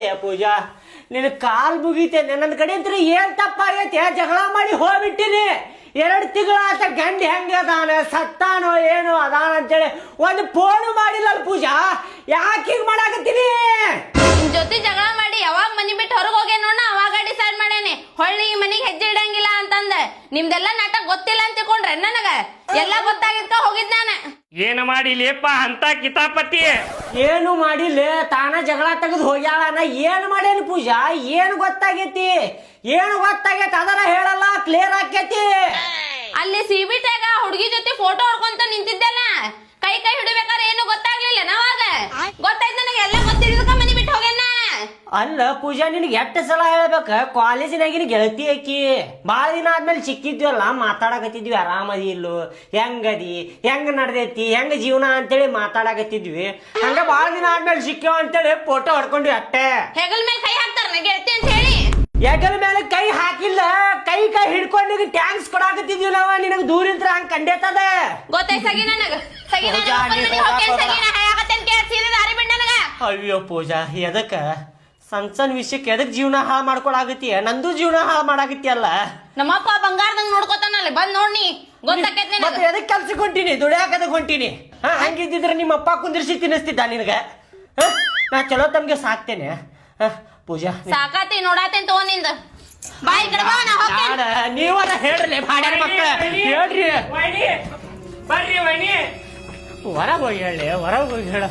ಪೂಜಾ ನಿನ್ ಕಾಲ್ ಮುಗಿತೇನೆ ನನ್ನ ಕಡೆ ಅಂತ ಏನ್ ತಪ್ಪಾಗೈತೆ ಜಗಳ ಮಾಡಿ ಹೋಗ್ಬಿಟ್ಟಿನಿ 2 ತಿಂಗಳ ಆತ ಗಂಡ ಹೆಂಗ ಅದಾನ ಸತ್ತಾನೋ ಏನೋ ಅದಾನ ಅಂತೇಳಿ ಒಂದು ಫೋನ್ ಮಾಡಿಲ್ಲ ಪೂಜಾ ಯಾಕೆ ಹಿಂಗ್ ಮಾಡಾಕತ್ತೀನಿ ನಿನ್ ಜೊತೆ ಜಗಳ ಮಾಡಿ ಯಾವಾಗ ಮನಿ ಬಿಟ್ಟು ಹೊರಗೆ ಹೋಗೇ ನೋಡ ಅವಾಗ ಡಿಸೈಡ್ ಮಾಡೇನಿ ಹೊಳ್ಳಿ ಈ ಮನಿಗೆ ಹೆಜ್ಜೆ ಇಡಂಗಿಲ್ಲ ಅಂತಂದ ನಿಮ್ದೆಲ್ಲ ನಾಟಕ ಗೊತ್ತಿಲ್ಲ ಅಂತ ತಿಳ್ಕೊಂಡ್ರೆ ನನಗ ಎಲ್ಲ ಗೊತ್ತಾಗಿದ್ಕ ಹೋಗಿದ್ ನಾನು ಏನು ಮಾಡಿಲಿಪ್ಪ ಅಂತ ಕಿತಾಪತಿ ಏನು ಮಾಡಿಲ್ಲ ತಾನ ಜಗಳ ತೆಗೆದು ಹೋಗ್ಯಾಳ ನಾ ಏನು ಮಾಡೇನಿ ಪೂಜಾ ಏನು ಗೊತ್ತಾಗೈತಿ ಅದರ ಹೇಳಲ್ಲ ಕ್ಲಿಯರ್ ಆಕೈತಿ ಅಲ್ಲಿ ಸಿಬಿಟ್ಯಾಗ ಹುಡುಗಿ ಜೊತೆ ಫೋಟೋ ಹೊಡ್ಕೊಂತ ನಿಂತಿದ್ದಲ್ಲ ಕೈ ಹಿಡಿಬೇಕಾದ್ರೆ ಏನು ಗೊತ್ತಾಗ್ಲಿಲ್ಲ ನಾವಾಗ ಗೊತ್ತಾಯ್ತು ನನಗೆ ಎಲ್ಲ ಗೊತ್ತಿದ್ದಕ್ಕ ಮನಿ ಬಿಟ್ಟು ಹೋಗ್ಯಾನ ಅಲ್ಲ ಪೂಜಾ ನಿನಗೆ ಎಷ್ಟು ಸಲ ಹೇಳ್ಬೇಕ ಕಾಲೇಜಿನಾಗಿನ ಗೆಳತಿ ಆಕಿ ಭಾಳ ದಿನ ಆದ್ಮೇಲೆ ಸಿಕ್ಕಿದ್ವಲ್ಲ ಮಾತಾಡಕತ್ತಿದ್ವಿ ಆರಾಮದಿ ಇಲ್ಲೋ ಹೆಂಗದಿ ಹೆಂಗ್ ನಡ್ದೈತಿ ಹೆಂಗ ಜೀವನ ಅಂತೇಳಿ ಮಾತಾಡಕತ್ತಿದ್ವಿ ಹಂಗ ಭಾಳ ದಿನ ಆದ್ಮೇಲೆ ಸಿಕ್ಕೇವ ಅಂತೇಳಿ ಫೋಟೋ ಹೊಡ್ಕೊಂಡ್ವಿ ಅಷ್ಟೇ ಹೆಗಲ್ ಮೇಲೆ ಕೈ ಹಾಕ್ತಾರ ಗೆಳತಿ ಅಂತ ಹೇಳಿ ಹೆಗಲ ಮೇಲೆ ಕೈ ಹಾಕಿಲ್ಲ ಕೈ ಹಿಡ್ಕೊಂಡು ಟ್ಯಾಂಕ್ಸ್ ಕೊಡಾಕತ್ತಿದ್ವಿ ನಾವ ನಿನಗ ದೂರಿಂತ್ರ ಹಂಗ ಕಂಡೇತದ ಗೊತ್ತಾಯ್ತು ಸಗಿ ನನಗ ಅಯ್ಯೋ ಪೂಜಾ ಎದಕ್ಕ ಸಣ್ಣ ವಿಷಯಕ್ಕೆ ಎದಕ್ ಜೀವನ ಹಾಳು ಮಾಡ್ಕೊಳಾಗತ್ತಿ ನಂದು ಜೀವನ ಹಾಳು ಮಾಡಾಕತ್ತಿಯಲ್ಲ ನಮ್ಮಪ್ಪ ಬಂಗಾರದಂಗ್ ನೋಡ್ಕೊತಾನಲ್ಲ ಬಂದ್ ನೋಡ್ನಿ ಗೊತ್ತಾಕೈತಿ ಮತ್ತೆ ಎದಕ್ ಕೆಲ್ಸಕ್ಕೆ ಹೊಂಟೀನಿ ದುಡಿಯಾಕದಕ್ ಹೊಂಟೀನಿ ಹಂಗಿದ್ದಿದ್ರೆ ನಿಮ್ಮ ಅಪ್ಪ ಕುಂದಿರ್ಸಿ ತಿನ್ನಿಸ್ತಿದ್ದ ನಿನಗ ನಾ ಚಲೋ ತಮ್ಗೆ ಸಾಕ್ತೇನೆ ಪೂಜಾ ಸಾಕಾತಿ ನೋಡಾತೇನ್ ತಗೊಂಡಿಂದ ಬಾಯ್ ಕಡೆ ಬಾ ನಾ ಹೋಗ್ತೇನೆ ನೀವರ ಹೇಳ್ರಿ ಬಾಡ್ಯಾರ ಮಕ್ಕಳ ಹೇಳ್ರಿ ಬರ್ರಿ ವೈನಿ ಹೊರಗೆ ಹೋಗಿ ಹೇಳಿ ಹೊರಗೆ ಹೋಗಿ ಹೇಳ